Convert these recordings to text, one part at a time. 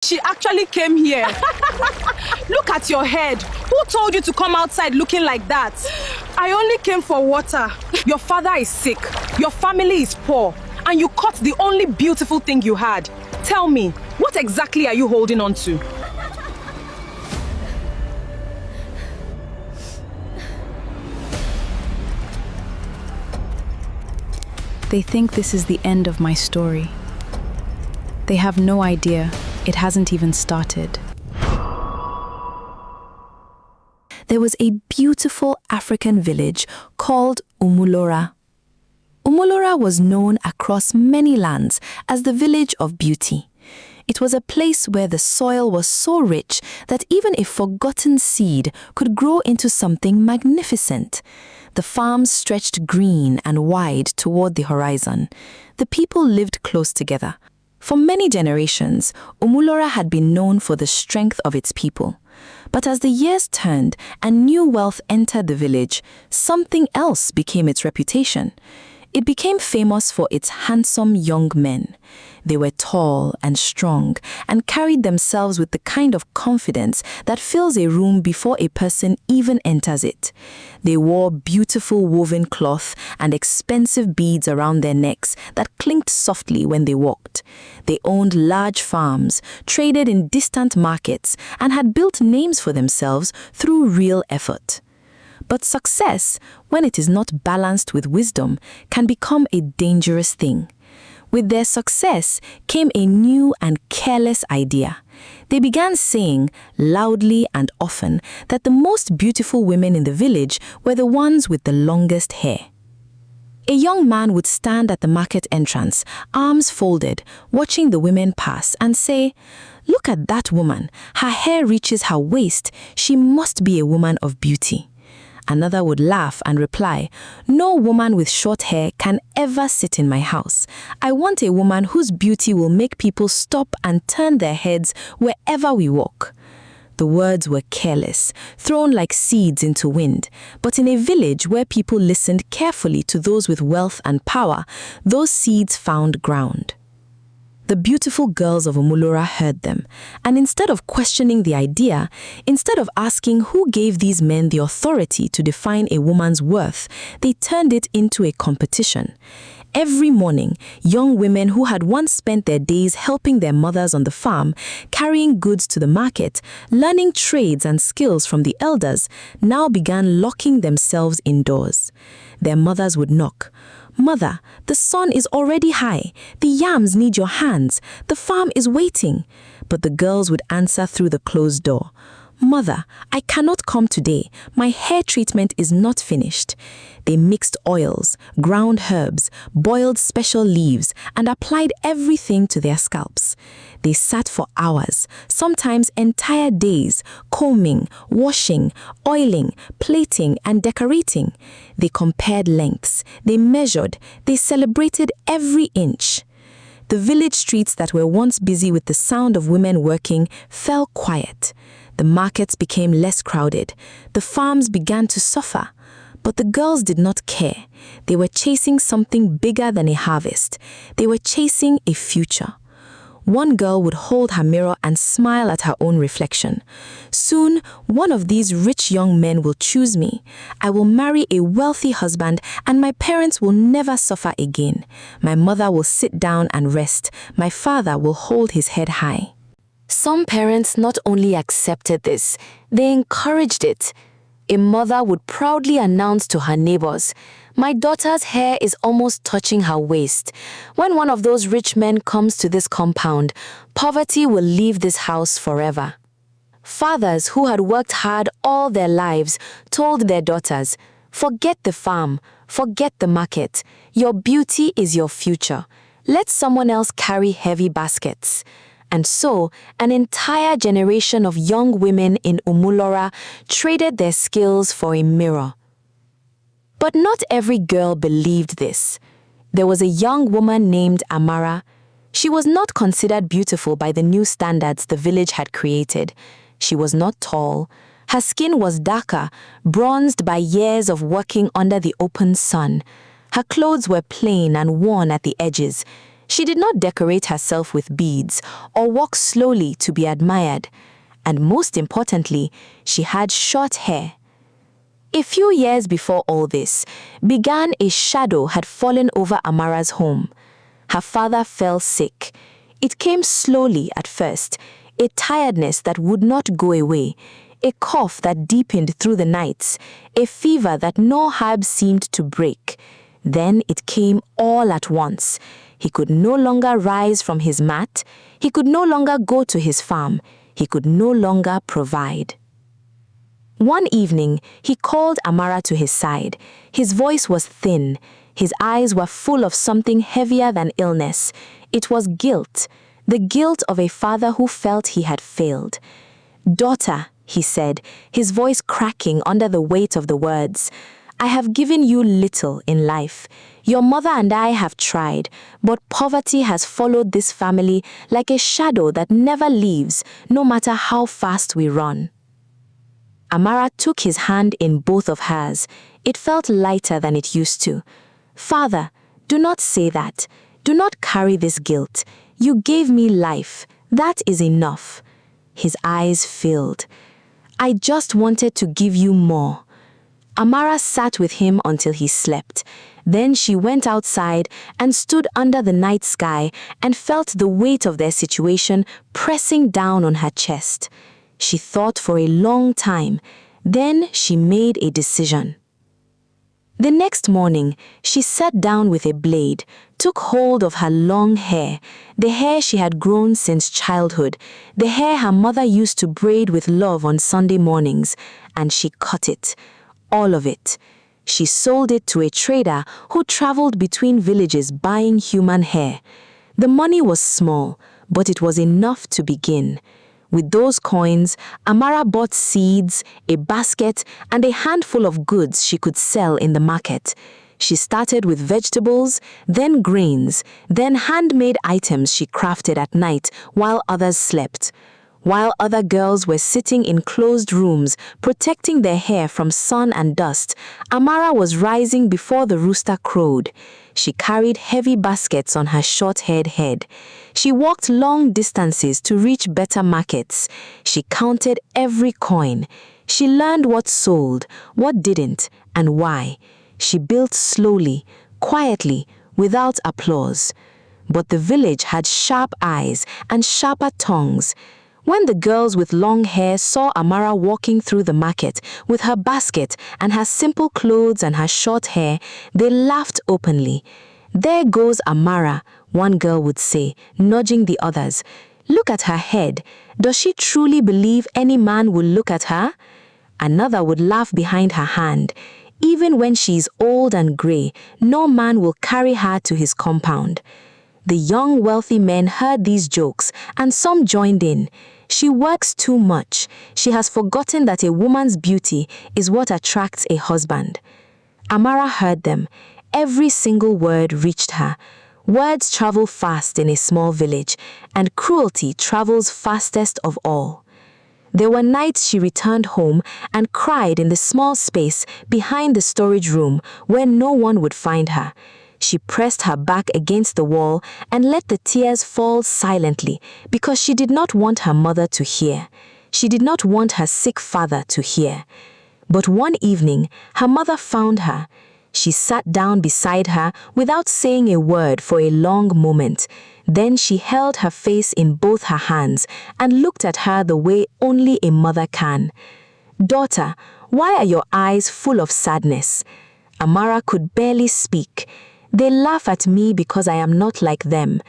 She actually came here. Look at your head. Who told you to come outside looking like that? I only came for water. Your father is sick. Your family is poor. And you cut the only beautiful thing you had. Tell me, what exactly are you holding on to? They think this is the end of my story. They have no idea. It hasn't even started. There was a beautiful African village called Umulora. Umulora was known across many lands as the village of beauty. It was a place where the soil was so rich that even a forgotten seed could grow into something magnificent. The farms stretched green and wide toward the horizon. The people lived close together. For many generations, Umulora had been known for the strength of its people. But as the years turned and new wealth entered the village, something else became its reputation. It became famous for its handsome young men. They were tall and strong and carried themselves with the kind of confidence that fills a room before a person even enters it. They wore beautiful woven cloth and expensive beads around their necks that clinked softly when they walked. They owned large farms, traded in distant markets, and had built names for themselves through real effort. But success, when it is not balanced with wisdom, can become a dangerous thing. With their success came a new and careless idea. They began saying, loudly and often, that the most beautiful women in the village were the ones with the longest hair. A young man would stand at the market entrance, arms folded, watching the women pass and say, "Look at that woman. Her hair reaches her waist. She must be a woman of beauty." Another would laugh and reply, "No woman with short hair can ever sit in my house. I want a woman whose beauty will make people stop and turn their heads wherever we walk." The words were careless, thrown like seeds into wind. But in a village where people listened carefully to those with wealth and power, those seeds found ground. The beautiful girls of Umulora heard them, and instead of questioning the idea, instead of asking who gave these men the authority to define a woman's worth, they turned it into a competition. Every morning, young women who had once spent their days helping their mothers on the farm, carrying goods to the market, learning trades and skills from the elders, now began locking themselves indoors. Their mothers would knock. "Mother, the sun is already high. The yams need your hands. The farm is waiting." But the girls would answer through the closed door. "Mother, I cannot come today. My hair treatment is not finished." They mixed oils, ground herbs, boiled special leaves, and applied everything to their scalps. They sat for hours, sometimes entire days, combing, washing, oiling, plaiting, and decorating. They compared lengths, they measured, they celebrated every inch. The village streets that were once busy with the sound of women working fell quiet. The markets became less crowded. The farms began to suffer. But the girls did not care. They were chasing something bigger than a harvest. They were chasing a future. One girl would hold her mirror and smile at her own reflection. "Soon, one of these rich young men will choose me. I will marry a wealthy husband, and my parents will never suffer again. My mother will sit down and rest. My father will hold his head high." Some parents not only accepted this, they encouraged it. A mother would proudly announce to her neighbors, "My daughter's hair is almost touching her waist. When one of those rich men comes to this compound, poverty will leave this house forever." Fathers who had worked hard all their lives told their daughters, "Forget the farm, forget the market. Your beauty is your future. Let someone else carry heavy baskets." And so, an entire generation of young women in Umulora traded their skills for a mirror. But not every girl believed this. There was a young woman named Amara. She was not considered beautiful by the new standards the village had created. She was not tall. Her skin was darker, bronzed by years of working under the open sun. Her clothes were plain and worn at the edges. She did not decorate herself with beads or walk slowly to be admired. And most importantly, she had short hair. A few years before all this, began a shadow had fallen over Amara's home. Her father fell sick. It came slowly at first, a tiredness that would not go away, a cough that deepened through the nights, a fever that no herb seemed to break. Then it came all at once. He could no longer rise from his mat. He could no longer go to his farm. He could no longer provide. One evening, he called Amara to his side. His voice was thin. His eyes were full of something heavier than illness. It was guilt, the guilt of a father who felt he had failed. "Daughter," he said, his voice cracking under the weight of the words, "I have given you little in life. Your mother and I have tried, but poverty has followed this family like a shadow that never leaves, no matter how fast we run." Amara took his hand in both of hers. It felt lighter than it used to. "Father, do not say that. Do not carry this guilt. You gave me life. That is enough." His eyes filled. "I just wanted to give you more." Amara sat with him until he slept. Then she went outside and stood under the night sky and felt the weight of their situation pressing down on her chest. She thought for a long time. Then she made a decision. The next morning, she sat down with a blade, took hold of her long hair, the hair she had grown since childhood, the hair her mother used to braid with love on Sunday mornings, and she cut it, all of it. She sold it to a trader who traveled between villages buying human hair. The money was small, but it was enough to begin. With those coins, Amara bought seeds, a basket, and a handful of goods she could sell in the market. She started with vegetables, then grains, then handmade items she crafted at night while others slept. While other girls were sitting in closed rooms, protecting their hair from sun and dust, Amara was rising before the rooster crowed. She carried heavy baskets on her short-haired head. She walked long distances to reach better markets. She counted every coin. She learned what sold, what didn't, and why. She built slowly, quietly, without applause. But the village had sharp eyes and sharper tongues. When the girls with long hair saw Amara walking through the market with her basket and her simple clothes and her short hair, they laughed openly. "There goes Amara," one girl would say, nudging the others. "Look at her head. Does she truly believe any man will look at her?" Another would laugh behind her hand. "Even when she is old and grey, no man will carry her to his compound." The young wealthy men heard these jokes, and some joined in. "She works too much. She has forgotten that a woman's beauty is what attracts a husband." Amara heard them. Every single word reached her. Words travel fast in a small village, and cruelty travels fastest of all. There were nights she returned home and cried in the small space behind the storage room where no one would find her. She pressed her back against the wall and let the tears fall silently because she did not want her mother to hear. She did not want her sick father to hear. But one evening, her mother found her. She sat down beside her without saying a word for a long moment. Then she held her face in both her hands and looked at her the way only a mother can. "Daughter, why are your eyes full of sadness?" Amara could barely speak. "They laugh at me because I am not like them."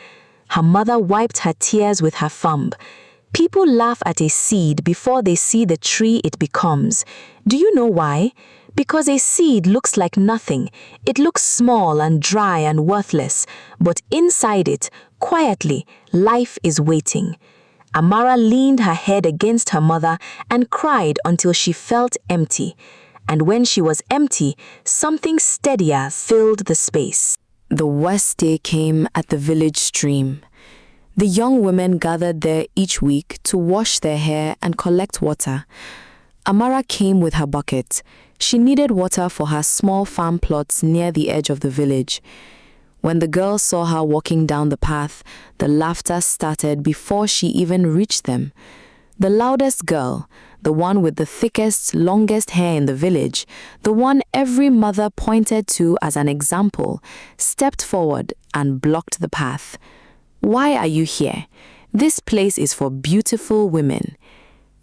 Her mother wiped her tears with her thumb. "People laugh at a seed before they see the tree it becomes. Do you know why? Because a seed looks like nothing. It looks small and dry and worthless, but inside it, quietly, life is waiting." Amara leaned her head against her mother and cried until she felt empty. And when she was empty, something steadier filled the space. The worst day came at the village stream. The young women gathered there each week to wash their hair and collect water. Amara came with her bucket. She needed water for her small farm plots near the edge of the village. When the girls saw her walking down the path, the laughter started before she even reached them. The loudest girl, the one with the thickest, longest hair in the village, the one every mother pointed to as an example, stepped forward and blocked the path. "Why are you here? This place is for beautiful women."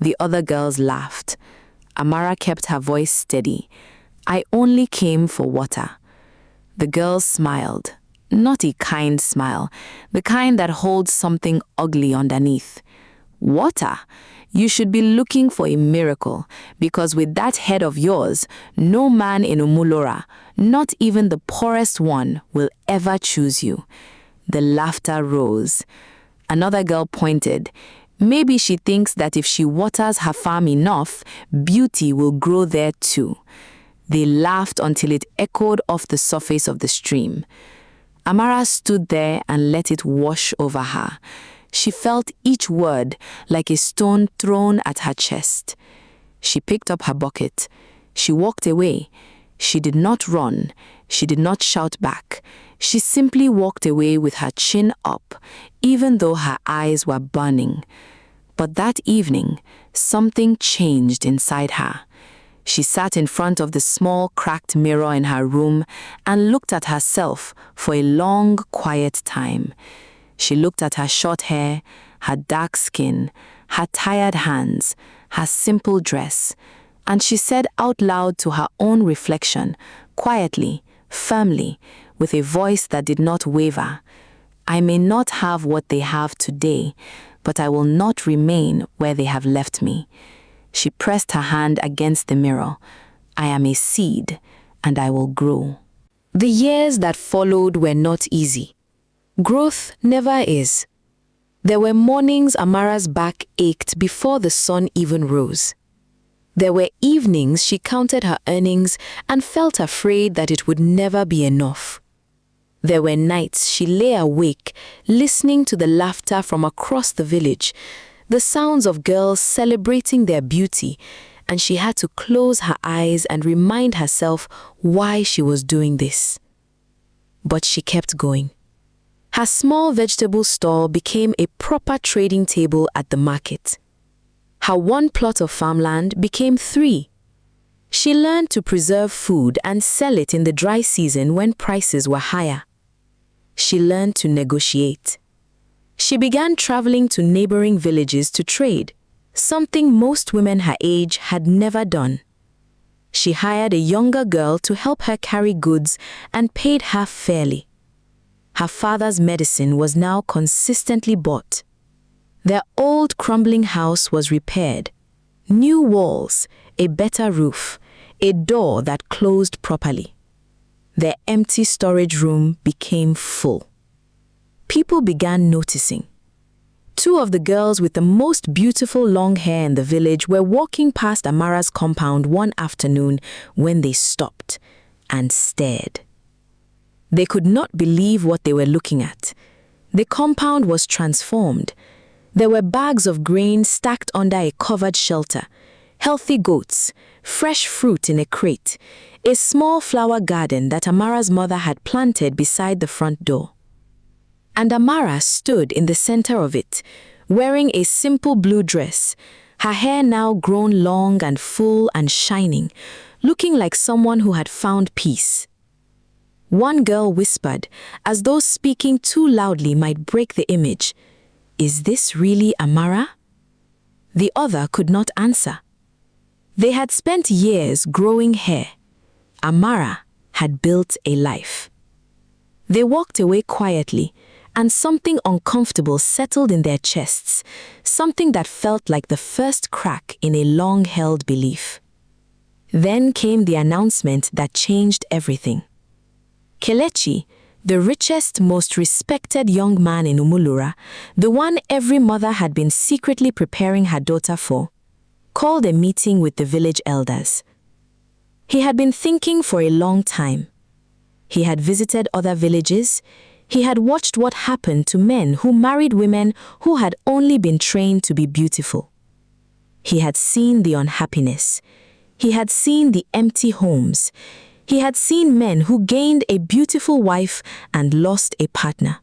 The other girls laughed. Amara kept her voice steady. "I only came for water." The girls smiled. Not a kind smile, the kind that holds something ugly underneath. "Water? You should be looking for a miracle, because with that head of yours, no man in Umulora, not even the poorest one, will ever choose you." The laughter rose. Another girl pointed. "Maybe she thinks that if she waters her farm enough, beauty will grow there too." They laughed until it echoed off the surface of the stream. Amara stood there and let it wash over her. She felt each word like a stone thrown at her chest. She picked up her bucket. She walked away. She did not run. She did not shout back. She simply walked away with her chin up, even though her eyes were burning. But that evening, something changed inside her. She sat in front of the small cracked mirror in her room and looked at herself for a long, quiet time. She looked at her short hair, her dark skin, her tired hands, her simple dress, and she said out loud to her own reflection, quietly, firmly, with a voice that did not waver, "I may not have what they have today, but I will not remain where they have left me." She pressed her hand against the mirror. "I am a seed, and I will grow." The years that followed were not easy. Growth never is. There were mornings Amara's back ached before the sun even rose. There were evenings she counted her earnings and felt afraid that it would never be enough. There were nights she lay awake, listening to the laughter from across the village, the sounds of girls celebrating their beauty, and she had to close her eyes and remind herself why she was doing this. But she kept going. Her small vegetable stall became a proper trading table at the market. Her one plot of farmland became 3. She learned to preserve food and sell it in the dry season when prices were higher. She learned to negotiate. She began traveling to neighboring villages to trade, something most women her age had never done. She hired a younger girl to help her carry goods and paid her fairly. Her father's medicine was now consistently bought. Their old crumbling house was repaired. New walls, a better roof, a door that closed properly. Their empty storage room became full. People began noticing. 2 of the girls with the most beautiful long hair in the village were walking past Amara's compound one afternoon when they stopped and stared. They could not believe what they were looking at. The compound was transformed. There were bags of grain stacked under a covered shelter, healthy goats, fresh fruit in a crate, a small flower garden that Amara's mother had planted beside the front door. And Amara stood in the center of it, wearing a simple blue dress, her hair now grown long and full and shining, looking like someone who had found peace. One girl whispered, as though speaking too loudly might break the image, "Is this really Amara?" The other could not answer. They had spent years growing hair. Amara had built a life. They walked away quietly, and something uncomfortable settled in their chests, something that felt like the first crack in a long-held belief. Then came the announcement that changed everything. Kelechi, the richest, most respected young man in Umulura, the one every mother had been secretly preparing her daughter for, called a meeting with the village elders. He had been thinking for a long time. He had visited other villages. He had watched what happened to men who married women who had only been trained to be beautiful. He had seen the unhappiness. He had seen the empty homes. He had seen men who gained a beautiful wife and lost a partner.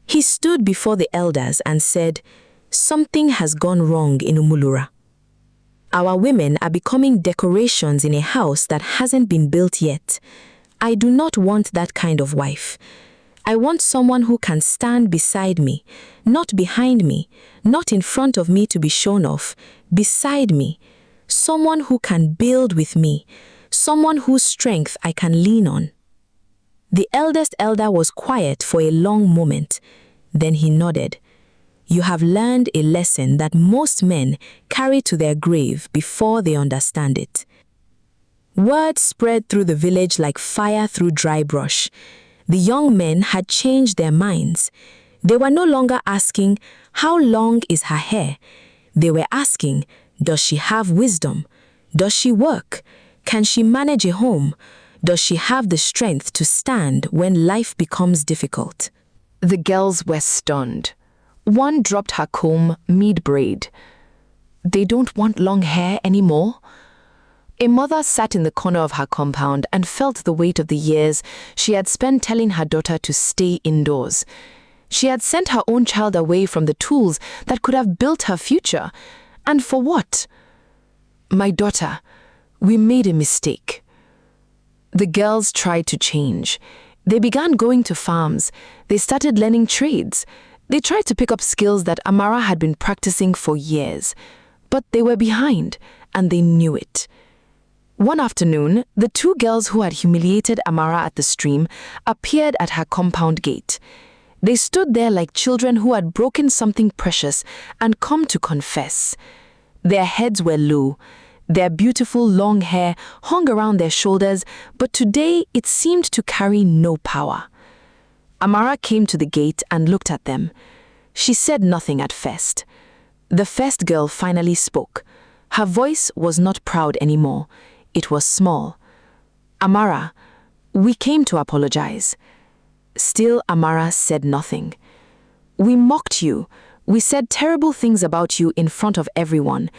He stood before the elders and said, "Something has gone wrong in Umulura. Our women are becoming decorations in a house that hasn't been built yet. I do not want that kind of wife. I want someone who can stand beside me, not behind me, not in front of me to be shown off, beside me. Someone who can build with me, someone whose strength I can lean on." The eldest elder was quiet for a long moment. Then he nodded. "You have learned a lesson that most men carry to their grave before they understand it." Word spread through the village like fire through dry brush. The young men had changed their minds. They were no longer asking, "How long is her hair?" They were asking, "Does she have wisdom? Does she work? Can she manage a home? Does she have the strength to stand when life becomes difficult?" The girls were stunned. One dropped her comb mid-braid. "They don't want long hair anymore?" A mother sat in the corner of her compound and felt the weight of the years she had spent telling her daughter to stay indoors. She had sent her own child away from the tools that could have built her future. And for what? "My daughter, we made a mistake." The girls tried to change. They began going to farms. They started learning trades. They tried to pick up skills that Amara had been practicing for years. But they were behind, and they knew it. One afternoon, the two girls who had humiliated Amara at the stream appeared at her compound gate. They stood there like children who had broken something precious and come to confess. Their heads were low. Their beautiful long hair hung around their shoulders, but today it seemed to carry no power. Amara came to the gate and looked at them. She said nothing at first. The first girl finally spoke. Her voice was not proud anymore. It was small. "Amara, we came to apologize." Still Amara said nothing. "We mocked you. We said terrible things about you in front of everyone.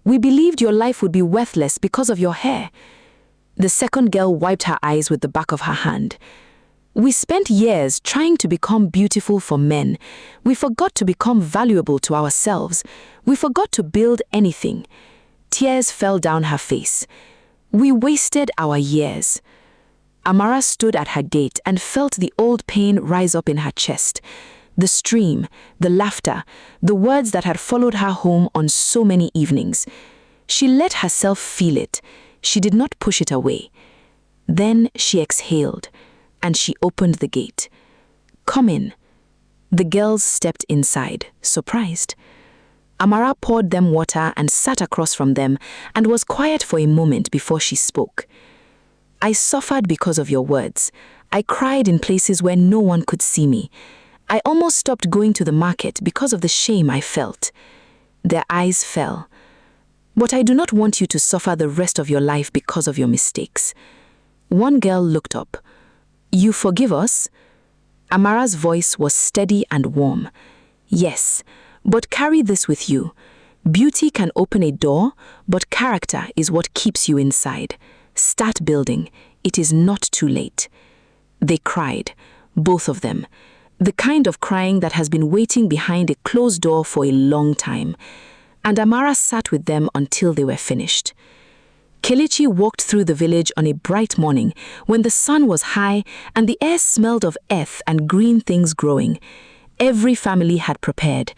We believed your life would be worthless because of your hair." The second girl wiped her eyes with the back of her hand. "We spent years trying to become beautiful for men. We forgot to become valuable to ourselves. We forgot to build anything." Tears fell down her face. "We wasted our years." Amara stood at her gate and felt the old pain rise up in her chest. The stream, the laughter, the words that had followed her home on so many evenings. She let herself feel it. She did not push it away. Then she exhaled, and she opened the gate. "Come in." The girls stepped inside, surprised. Amara poured them water and sat across from them and was quiet for a moment before she spoke. "I suffered because of your words. I cried in places where no one could see me. I almost stopped going to the market because of the shame I felt." Their eyes fell. "But I do not want you to suffer the rest of your life because of your mistakes." One girl looked up. "You forgive us?" Amara's voice was steady and warm. "Yes, but carry this with you. Beauty can open a door, but character is what keeps you inside. Start building. It is not too late." They cried, both of them. The kind of crying that has been waiting behind a closed door for a long time. And Amara sat with them until they were finished. Kelechi walked through the village on a bright morning when the sun was high and the air smelled of earth and green things growing. Every family had prepared.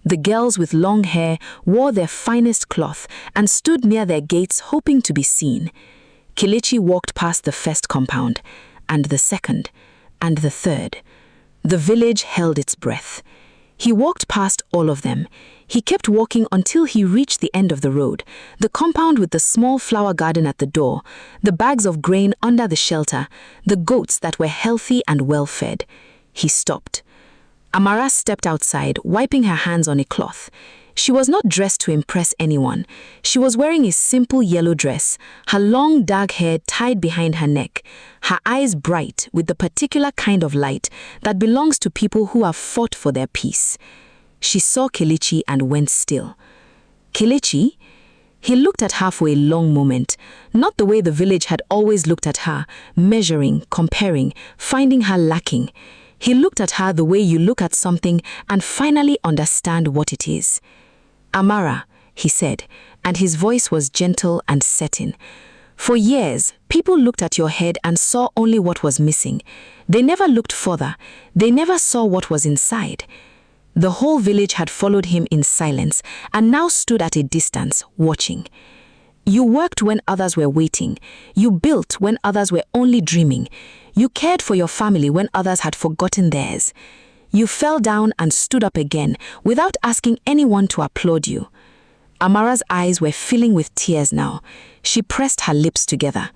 The girls with long hair wore their finest cloth and stood near their gates hoping to be seen. Kelechi walked past the first compound, and the second, and the third. The village held its breath. He walked past all of them. He kept walking until he reached the end of the road, the compound with the small flower garden at the door, the bags of grain under the shelter, the goats that were healthy and well-fed. He stopped. Amara stepped outside, wiping her hands on a cloth. She was not dressed to impress anyone. She was wearing a simple yellow dress, her long dark hair tied behind her neck, her eyes bright with the particular kind of light that belongs to people who have fought for their peace. She saw Kelechi and went still. "Kelechi?" He looked at her for a long moment, not the way the village had always looked at her, measuring, comparing, finding her lacking. He looked at her the way you look at something and finally understand what it is. "Amara," he said, and his voice was gentle and certain. "For years, people looked at your head and saw only what was missing. They never looked further. They never saw what was inside." The whole village had followed him in silence and now stood at a distance, watching. "You worked when others were waiting. You built when others were only dreaming. You cared for your family when others had forgotten theirs. You fell down and stood up again without asking anyone to applaud you." Amara's eyes were filling with tears now. She pressed her lips together.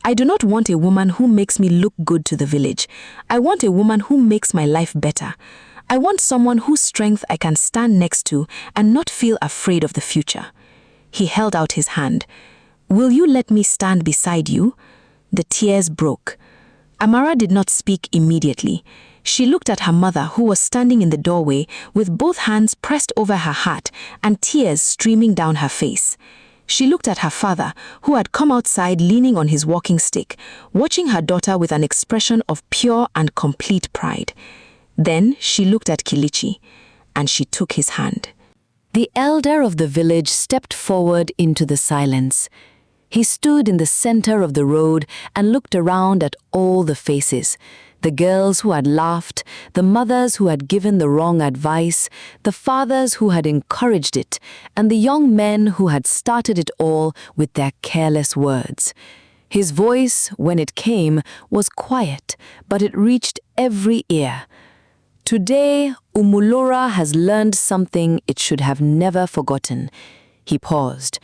"I do not want a woman who makes me look good to the village. I want a woman who makes my life better. I want someone whose strength I can stand next to and not feel afraid of the future." He held out his hand. "Will you let me stand beside you?" The tears broke. Amara did not speak immediately. She looked at her mother, who was standing in the doorway with both hands pressed over her heart and tears streaming down her face. She looked at her father, who had come outside leaning on his walking stick, watching her daughter with an expression of pure and complete pride. Then she looked at Kilichi, and she took his hand. The elder of the village stepped forward into the silence. He stood in the center of the road and looked around at all the faces. The girls who had laughed, the mothers who had given the wrong advice, the fathers who had encouraged it, and the young men who had started it all with their careless words. His voice, when it came, was quiet, but it reached every ear. "Today, Umulora has learned something it should have never forgotten." He paused.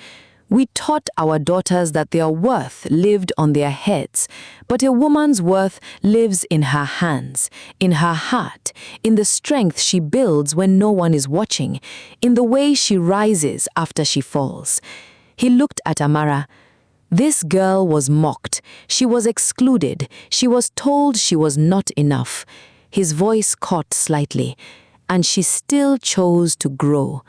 "We taught our daughters that their worth lived on their heads, but a woman's worth lives in her hands, in her heart, in the strength she builds when no one is watching, in the way she rises after she falls." He looked at Amara. This girl was mocked. She was excluded. She was told she was not enough. His voice caught slightly, and she still chose to grow.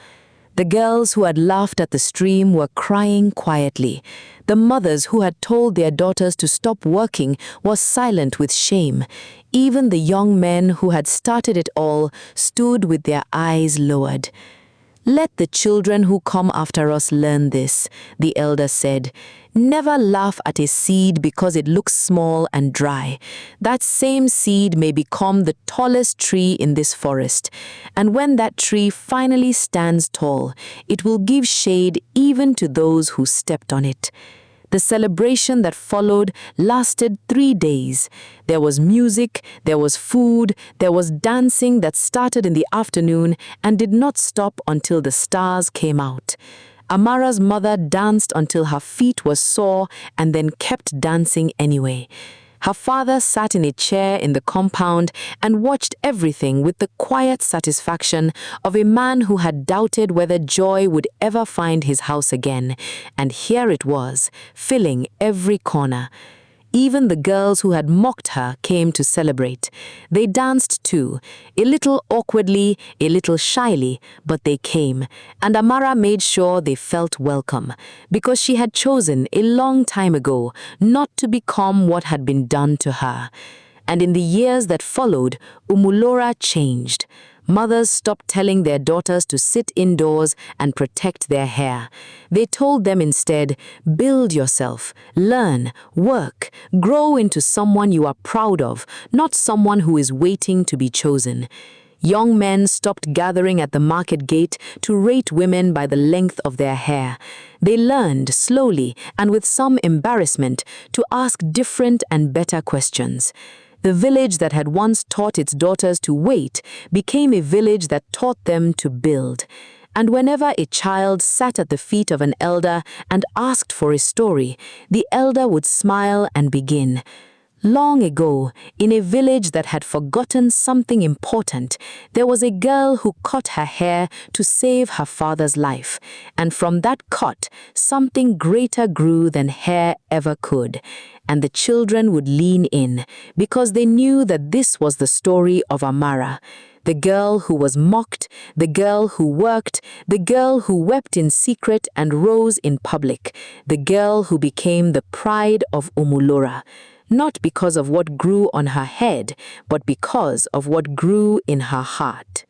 The girls who had laughed at the stream were crying quietly. The mothers who had told their daughters to stop working were silent with shame. Even the young men who had started it all stood with their eyes lowered. "Let the children who come after us learn this," the elder said. "Never laugh at a seed because it looks small and dry. That same seed may become the tallest tree in this forest. And when that tree finally stands tall, it will give shade even to those who stepped on it." The celebration that followed lasted 3 days. There was music, there was food, there was dancing that started in the afternoon and did not stop until the stars came out. Amara's mother danced until her feet were sore and then kept dancing anyway. Her father sat in a chair in the compound and watched everything with the quiet satisfaction of a man who had doubted whether joy would ever find his house again. And here it was, filling every corner. Even the girls who had mocked her came to celebrate. They danced too, a little awkwardly, a little shyly, but they came, and Amara made sure they felt welcome, because she had chosen a long time ago not to become what had been done to her. And in the years that followed, Umulora changed. Mothers stopped telling their daughters to sit indoors and protect their hair. They told them instead, build yourself, learn, work, grow into someone you are proud of, not someone who is waiting to be chosen. Young men stopped gathering at the market gate to rate women by the length of their hair. They learned slowly and with some embarrassment to ask different and better questions. The village that had once taught its daughters to wait became a village that taught them to build. And whenever a child sat at the feet of an elder and asked for a story, the elder would smile and begin. Long ago, in a village that had forgotten something important, there was a girl who cut her hair to save her father's life. And from that cut, something greater grew than hair ever could. And the children would lean in, because they knew that this was the story of Amara. The girl who was mocked, the girl who worked, the girl who wept in secret and rose in public, the girl who became the pride of Umulora, not because of what grew on her head, but because of what grew in her heart.